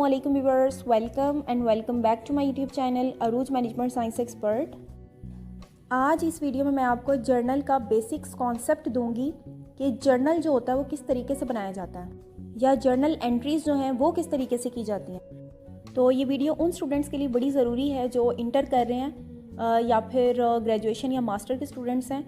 अस्सलामुअलैकुम viewers, welcome back to my YouTube channel Arooj management science expert. आज इस video में मैं आपको जर्नल का बेसिक्स कॉन्सेप्ट दूंगी कि जर्नल जो होता है वो किस तरीके से बनाया जाता है या जर्नल एंट्रीज़ जो हैं वो किस तरीके से की जाती हैं। तो ये वीडियो उन स्टूडेंट्स के लिए बड़ी ज़रूरी है जो इंटर कर रहे हैं या फिर ग्रेजुएशन या मास्टर के स्टूडेंट्स हैं,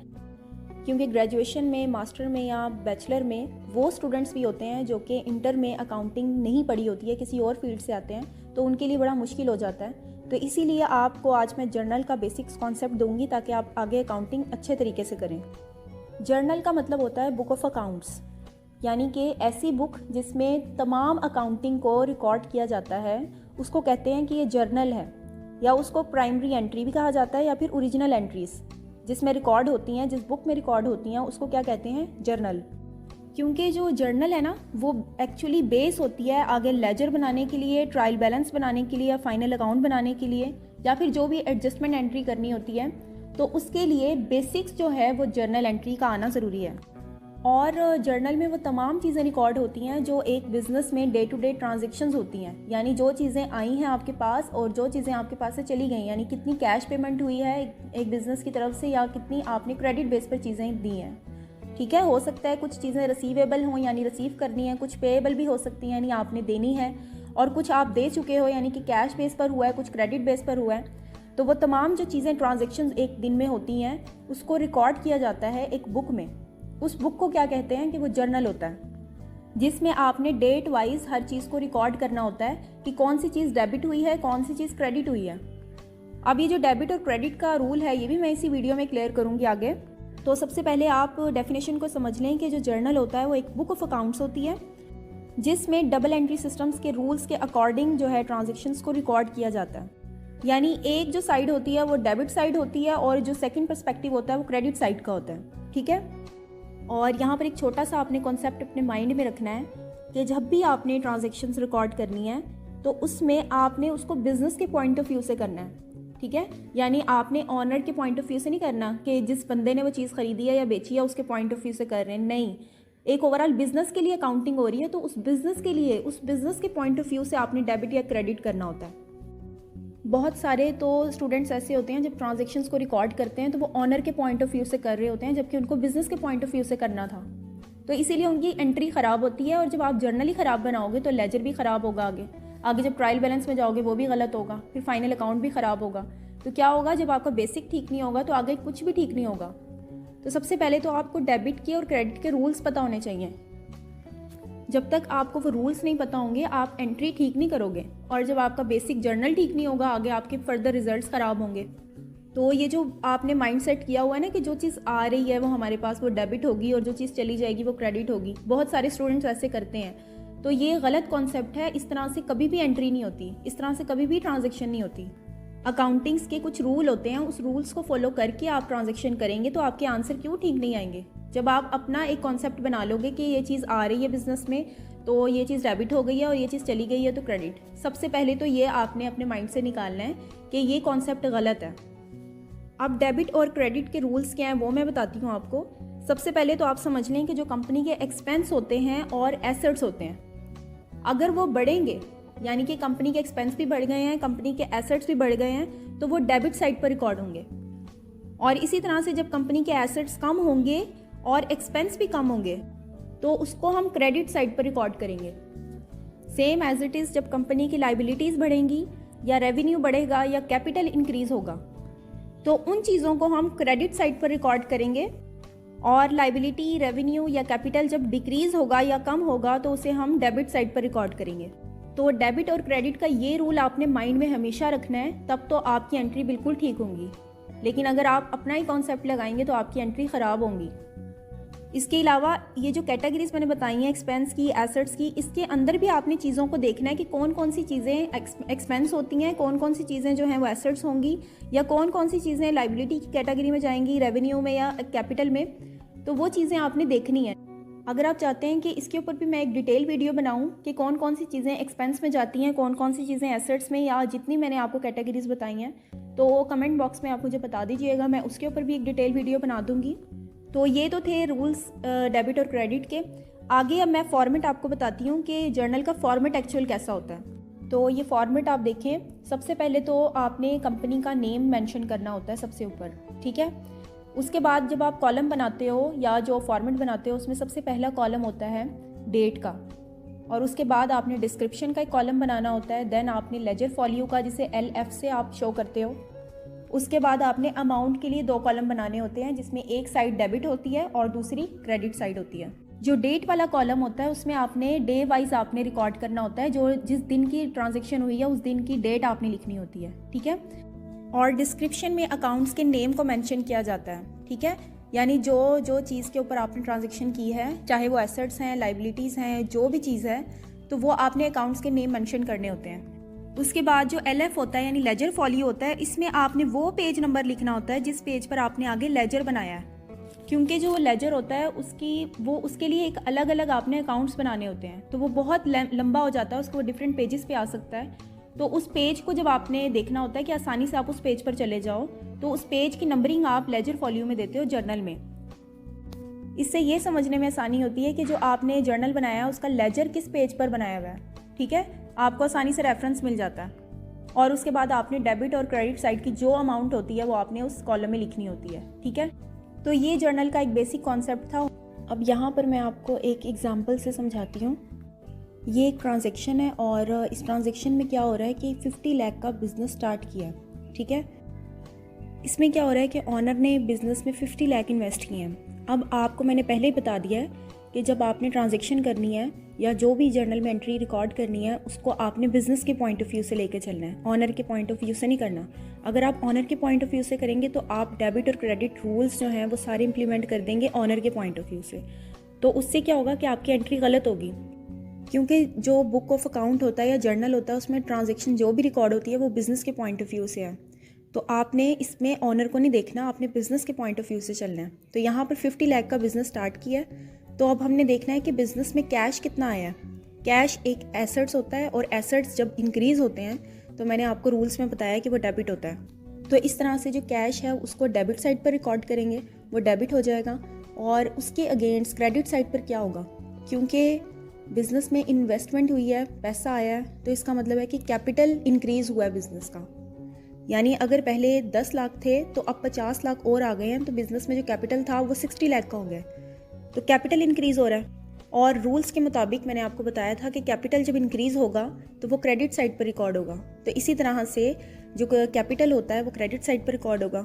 क्योंकि ग्रेजुएशन में, मास्टर में या बैचलर में वो स्टूडेंट्स भी होते हैं जो कि इंटर में अकाउंटिंग नहीं पढ़ी होती है, किसी और फील्ड से आते हैं, तो उनके लिए बड़ा मुश्किल हो जाता है। तो इसीलिए आपको आज मैं जर्नल का बेसिक्स कॉन्सेप्ट दूंगी ताकि आप आगे अकाउंटिंग अच्छे तरीके से करें। जर्नल का मतलब होता है बुक ऑफ अकाउंट्स, यानी कि ऐसी बुक जिसमें तमाम अकाउंटिंग को रिकॉर्ड किया जाता है, उसको कहते हैं कि ये जर्नल है, या उसको प्राइमरी एंट्री भी कहा जाता है या फिर ओरिजिनल एंट्रीज़ जिसमें रिकॉर्ड होती हैं, जिस बुक में रिकॉर्ड होती हैं उसको क्या कहते हैं, जर्नल। क्योंकि जो जर्नल है ना वो एक्चुअली बेस होती है आगे लेजर बनाने के लिए, ट्रायल बैलेंस बनाने के लिए या फाइनल अकाउंट बनाने के लिए, या फिर जो भी एडजस्टमेंट एंट्री करनी होती है, तो उसके लिए बेसिक्स जो है वो जर्नल एंट्री का आना ज़रूरी है। और जर्नल में वो तमाम चीज़ें रिकॉर्ड होती हैं जो एक बिज़नेस में डे टू डे ट्रांजेक्शन्स होती हैं, यानी जो चीज़ें आई हैं आपके पास और जो चीज़ें आपके पास से चली गई, यानी कितनी कैश पेमेंट हुई है एक बिज़नेस की तरफ से या कितनी आपने क्रेडिट बेस पर चीज़ें दी हैं। ठीक है, हो सकता है कुछ चीज़ें रिसीवेबल हों यानी रिसीव करनी है, कुछ पेएबल भी हो सकती हैं यानी आपने देनी है, और कुछ आप दे चुके हो यानी कि कैश बेस पर हुआ है, कुछ क्रेडिट बेस पर हुआ है। तो वो तमाम जो चीज़ें ट्रांजेक्शन्स एक दिन में होती हैं उसको रिकॉर्ड किया जाता है एक बुक में। उस बुक को क्या कहते हैं कि वो जर्नल होता है, जिसमें आपने डेट वाइज हर चीज़ को रिकॉर्ड करना होता है कि कौन सी चीज़ डेबिट हुई है, कौन सी चीज़ क्रेडिट हुई है। अब ये जो डेबिट और क्रेडिट का रूल है ये भी मैं इसी वीडियो में क्लियर करूँगी आगे। तो सबसे पहले आप डेफिनेशन को समझ लें कि जो जर्नल होता है वो एक बुक ऑफ अकाउंट्स होती है जिसमें डबल एंट्री सिस्टम्स के रूल्स के अकॉर्डिंग जो है ट्रांजेक्शन्स को रिकॉर्ड किया जाता है। यानी एक जो साइड होती है वो डेबिट साइड होती है और जो सेकेंड पर्सपेक्टिव होता है वो क्रेडिट साइड का होता है। ठीक है, और यहाँ पर एक छोटा सा आपने कॉन्सेप्ट अपने माइंड में रखना है कि जब भी आपने ट्रांजैक्शंस रिकॉर्ड करनी है तो उसमें आपने उसको बिजनेस के पॉइंट ऑफ व्यू से करना है। ठीक है, यानी आपने ऑनर के पॉइंट ऑफ व्यू से नहीं करना कि जिस बंदे ने वो चीज़ खरीदी है या बेची है उसके पॉइंट ऑफ व्यू से कर रहे हैं, नहीं। एक ओवरऑल बिजनेस के लिए अकाउंटिंग हो रही है तो उस बिजनेस के लिए, उस बिजनेस के पॉइंट ऑफ व्यू से आपने डेबिट या क्रेडिट करना होता है। बहुत सारे तो स्टूडेंट्स ऐसे होते हैं जब ट्रांजैक्शंस को रिकॉर्ड करते हैं तो वो ऑनर के पॉइंट ऑफ व्यू से कर रहे होते हैं, जबकि उनको बिजनेस के पॉइंट ऑफ व्यू से करना था, तो इसीलिए उनकी एंट्री ख़राब होती है। और जब आप जर्नल ही ख़राब बनाओगे तो लेजर भी ख़राब होगा, आगे जब ट्रायल बैलेंस में जाओगे वो भी गलत होगा, फिर फाइनल अकाउंट भी ख़राब होगा। तो क्या होगा, जब आपका बेसिक ठीक नहीं होगा तो आगे कुछ भी ठीक नहीं होगा। तो सबसे पहले तो आपको डेबिट के और क्रेडिट के रूल्स पता होने चाहिए। जब तक आपको वो रूल्स नहीं पता होंगे आप एंट्री ठीक नहीं करोगे, और जब आपका बेसिक जर्नल ठीक नहीं होगा आगे आपके फर्दर रिजल्ट्स ख़राब होंगे। तो ये जो आपने माइंड सेट किया हुआ है ना कि जो चीज़ आ रही है वो हमारे पास वो डेबिट होगी और जो चीज़ चली जाएगी वो क्रेडिट होगी, बहुत सारे स्टूडेंट्स ऐसे करते हैं। तो ये गलत कॉन्सेप्ट है, इस तरह से कभी भी एंट्री नहीं होती, इस तरह से कभी भी ट्रांजेक्शन नहीं होती। अकाउंटिंग्स के कुछ रूल होते हैं, उस रूल्स को फॉलो करके आप ट्रांजेक्शन करेंगे तो आपके आंसर क्यों ठीक नहीं आएंगे। जब आप अपना एक कॉन्सेप्ट बना लोगे कि ये चीज़ आ रही है बिजनेस में तो ये चीज़ डेबिट हो गई है और ये चीज़ चली गई है तो क्रेडिट, सबसे पहले तो ये आपने अपने माइंड से निकालना है कि ये कॉन्सेप्ट गलत है। अब डेबिट और क्रेडिट के रूल्स क्या हैं वो मैं बताती हूँ आपको। सबसे पहले तो आप समझ लें कि जो कंपनी के एक्सपेंस होते हैं और एसेट्स होते हैं, अगर वो बढ़ेंगे यानी कि कंपनी के एक्सपेंस भी बढ़ गए हैं, कंपनी के एसेट्स भी बढ़ गए हैं, तो वो डेबिट साइड पर रिकॉर्ड होंगे। और इसी तरह से जब कंपनी के एसेट्स कम होंगे और एक्सपेंस भी कम होंगे तो उसको हम क्रेडिट साइड पर रिकॉर्ड करेंगे। सेम एज इट इज़ जब कंपनी की लाइबिलिटीज़ बढ़ेंगी या रेवेन्यू बढ़ेगा या कैपिटल इंक्रीज होगा तो उन चीज़ों को हम क्रेडिट साइड पर रिकॉर्ड करेंगे, और लाइबिलिटी, रेवेन्यू या कैपिटल जब डिक्रीज होगा या कम होगा तो उसे हम डेबिट साइड पर रिकॉर्ड करेंगे। तो डेबिट और क्रेडिट का ये रूल आपने माइंड में हमेशा रखना है, तब तो आपकी एंट्री बिल्कुल ठीक होंगी। लेकिन अगर आप अपना ही कॉन्सेप्ट लगाएंगे तो आपकी एंट्री ख़राब होंगी। इसके अलावा ये जो कैटेगरीज मैंने बताई हैं एक्सपेंस की, एसेट्स की, इसके अंदर भी आपने चीज़ों को देखना है कि कौन कौन सी चीज़ें एक्सपेंस होती हैं, कौन कौन सी चीज़ें जो हैं वो एसेट्स होंगी, या कौन कौन सी चीज़ें लाइबिलिटी की कैटेगरी में जाएंगी, रेवेन्यू में या कैपिटल में। तो वो चीज़ें आपने देखनी है। अगर आप चाहते हैं कि इसके ऊपर भी मैं एक डिटेल वीडियो बनाऊं कि कौन कौन सी चीज़ें एक्सपेंस में जाती हैं, कौन कौन सी चीज़ें एसेट्स में, या जितनी मैंने आपको कैटेगरीज बताई हैं, तो कमेंट बॉक्स में आप मुझे बता दीजिएगा, मैं उसके ऊपर भी एक डिटेल वीडियो बना दूंगी। तो ये तो थे रूल्स डेबिट और क्रेडिट के। आगे अब मैं फॉर्मेट आपको बताती हूँ कि जर्नल का फॉर्मेट एक्चुअल कैसा होता है। तो ये फॉर्मेट आप देखें, सबसे पहले तो आपने कंपनी का नेम मेंशन करना होता है सबसे ऊपर, ठीक है। उसके बाद जब आप कॉलम बनाते हो या जो फॉर्मेट बनाते हो उसमें सबसे पहला कॉलम होता है डेट का, और उसके बाद आपने डिस्क्रिप्शन का एक कॉलम बनाना होता है। देन आपने लेजर फॉलियो का, जिसे LF से आप शो करते हो। उसके बाद आपने अमाउंट के लिए 2 कॉलम बनाने होते हैं, जिसमें एक साइड डेबिट होती है और दूसरी क्रेडिट साइड होती है। जो डेट वाला कॉलम होता है उसमें आपने डे वाइज आपने रिकॉर्ड करना होता है, जो जिस दिन की ट्रांजैक्शन हुई है उस दिन की डेट आपने लिखनी होती है, ठीक है। और डिस्क्रिप्शन में अकाउंट्स के नेम को मेंशन किया जाता है, ठीक है। यानी जो चीज़ के ऊपर आपने ट्रांजैक्शन की है, चाहे वो एसेट्स हैं, लाइबिलिटीज़ हैं, जो भी चीज़ है, तो वो आपने अकाउंट्स के नेम मेंशन करने होते हैं। उसके बाद जो LF होता है यानी लेजर फॉलियो होता है, इसमें आपने वो पेज नंबर लिखना होता है जिस पेज पर आपने आगे लेजर बनाया है, क्योंकि जो लेजर होता है उसके लिए एक अलग अलग आपने अकाउंट्स बनाने होते हैं, तो वो बहुत लंबा हो जाता है, उसको डिफरेंट पेजेस पे आ सकता है। तो उस पेज को जब आपने देखना होता है कि आसानी से आप उस पेज पर चले जाओ, तो उस पेज की नंबरिंग आप लेजर फॉलियो में देते हो जर्नल में। इससे ये समझने में आसानी होती है कि जो आपने जर्नल बनाया है उसका लेजर किस पेज पर बनाया हुआ है, ठीक है। आपको आसानी से रेफरेंस मिल जाता है। और उसके बाद आपने डेबिट और क्रेडिट साइड की जो अमाउंट होती है वो आपने उस कॉलम में लिखनी होती है, ठीक है। तो ये जर्नल का एक बेसिक कॉन्सेप्ट था। अब यहाँ पर मैं आपको एक एग्जांपल से समझाती हूँ। ये एक ट्रांजैक्शन है और इस ट्रांजैक्शन में क्या हो रहा है कि 50 लाख का बिज़नेस स्टार्ट किया, ठीक है। इसमें क्या हो रहा है कि ऑनर ने बिज़नेस में 50 लाख इन्वेस्ट किए हैं। अब आपको मैंने पहले ही बता दिया है कि जब आपने ट्रांजैक्शन करनी है या जो भी जर्नल में एंट्री रिकॉर्ड करनी है, उसको आपने बिज़नेस के पॉइंट ऑफ व्यू से लेके चलना है, ऑनर के पॉइंट ऑफ व्यू से नहीं करना। अगर आप ऑनर के पॉइंट ऑफ व्यू से करेंगे तो आप डेबिट और क्रेडिट रूल्स जो हैं वो सारे इंप्लीमेंट कर देंगे ऑनर के पॉइंट ऑफ व्यू से। तो उससे क्या होगा कि आपकी एंट्री गलत होगी, क्योंकि जो बुक ऑफ अकाउंट होता है या जर्नल होता है उसमें ट्रांजैक्शन जो भी रिकॉर्ड होती है वो बिज़नेस के पॉइंट ऑफ व्यू से है। तो आपने इसमें ऑनर को नहीं देखना, आपने बिज़नेस के पॉइंट ऑफ व्यू से चलना है। तो यहाँ पर 50 लाख का बिज़नेस स्टार्ट किया है, तो अब हमने देखना है कि बिज़नेस में कैश कितना आया है। कैश एक एसेट्स होता है और एसेट्स जब इंक्रीज़ होते हैं तो मैंने आपको रूल्स में बताया कि वो डेबिट होता है। तो इस तरह से जो कैश है उसको डेबिट साइड पर रिकॉर्ड करेंगे, वो डेबिट हो जाएगा। और उसके अगेंस्ट क्रेडिट साइड पर क्या होगा, क्योंकि बिज़नेस में इन्वेस्टमेंट हुई है, पैसा आया है, तो इसका मतलब है कि कैपिटल इंक्रीज़ हुआ है बिज़नेस का। यानी अगर पहले 10 लाख थे तो अब 50 लाख और आ गए हैं, तो बिज़नेस में जो कैपिटल था वो 60 लाख का हो गया, तो कैपिटल इंक्रीज़ हो रहा है। और रूल्स के मुताबिक मैंने आपको बताया था कि कैपिटल जब इंक्रीज़ होगा तो वो क्रेडिट साइड पर रिकॉर्ड होगा। तो इसी तरह से जो कैपिटल होता है वो क्रेडिट साइड पर रिकॉर्ड होगा।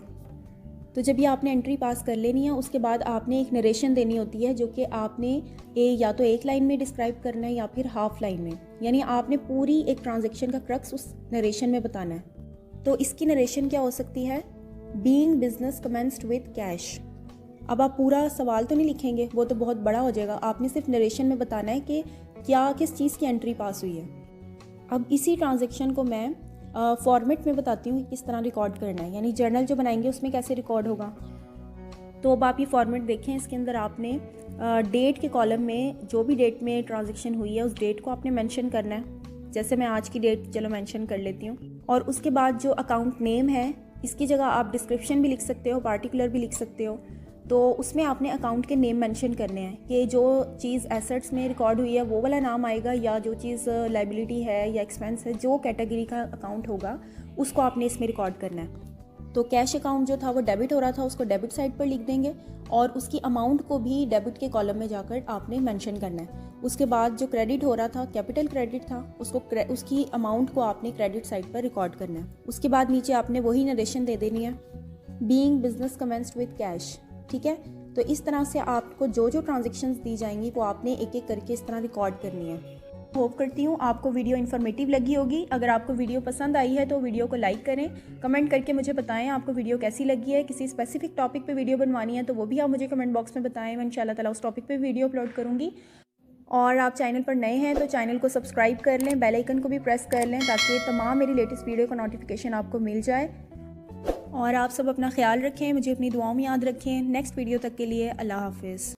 तो जब ये आपने एंट्री पास कर लेनी है, उसके बाद आपने एक नरेशन देनी होती है, जो कि आपने या तो एक लाइन में डिस्क्राइब करना है या फिर हाफ लाइन में। यानी आपने पूरी एक ट्रांजैक्शन का क्रक्स उस नरेशन में बताना है। तो इसकी नरेशन क्या हो सकती है, being business commenced with cash. अब आप पूरा सवाल तो नहीं लिखेंगे, वो तो बहुत बड़ा हो जाएगा। आपने सिर्फ नरेशन में बताना है कि क्या किस चीज़ की एंट्री पास हुई है। अब इसी ट्रांजैक्शन को मैं फॉर्मेट में बताती हूँ कि किस तरह रिकॉर्ड करना है, यानी जर्नल जो बनाएंगे उसमें कैसे रिकॉर्ड होगा। तो अब आप ये फॉर्मेट देखें, इसके अंदर आपने डेट के कॉलम में जो भी डेट में ट्रांजैक्शन हुई है उस डेट को आपने मेंशन करना है। जैसे मैं आज की डेट चलो मेंशन कर लेती हूँ। और उसके बाद जो अकाउंट नेम है, इसकी जगह आप डिस्क्रिप्शन भी लिख सकते हो, पार्टिकुलर भी लिख सकते हो। तो उसमें आपने अकाउंट के नेम मेंशन करने हैं कि जो चीज़ एसेट्स में रिकॉर्ड हुई है वो वाला नाम आएगा, या जो चीज़ लाइबिलिटी है या एक्सपेंस है, जो कैटेगरी का अकाउंट होगा उसको आपने इसमें रिकॉर्ड करना है। तो कैश अकाउंट जो था वो डेबिट हो रहा था, उसको डेबिट साइड पर लिख देंगे और उसकी अमाउंट को भी डेबिट के कॉलम में जाकर आपने मेंशन करना है। उसके बाद जो क्रेडिट हो रहा था, कैपिटल क्रेडिट था, उसकी अमाउंट को आपने क्रेडिट साइड पर रिकॉर्ड करना है। उसके बाद नीचे आपने वही नरेशन दे देनी है, being business commenced with cash, ठीक है। तो इस तरह से आपको जो जो ट्रांजैक्शंस दी जाएंगी वो आपने एक एक करके इस तरह रिकॉर्ड करनी है। होप करती हूँ आपको वीडियो इन्फॉर्मेटिव लगी होगी। अगर आपको वीडियो पसंद आई है तो वीडियो को लाइक करें, कमेंट करके मुझे बताएं आपको वीडियो कैसी लगी है। किसी स्पेसिफिक टॉपिक पे वीडियो बनवानी है तो वो भी आप मुझे कमेंट बॉक्स में बताएं, मैं इंशाल्लाह ताला उस टॉपिक पे वीडियो अपलोड करूँगी। और आप चैनल पर नए हैं तो चैनल को सब्सक्राइब कर लें, बेल आइकन को भी प्रेस कर लें ताकि तमाम मेरी लेटेस्ट वीडियो का नोटिफिकेशन आपको मिल जाए। और आप सब अपना ख्याल रखें, मुझे अपनी दुआओं में याद रखें। नेक्स्ट वीडियो तक के लिए अल्लाह हाफिज़।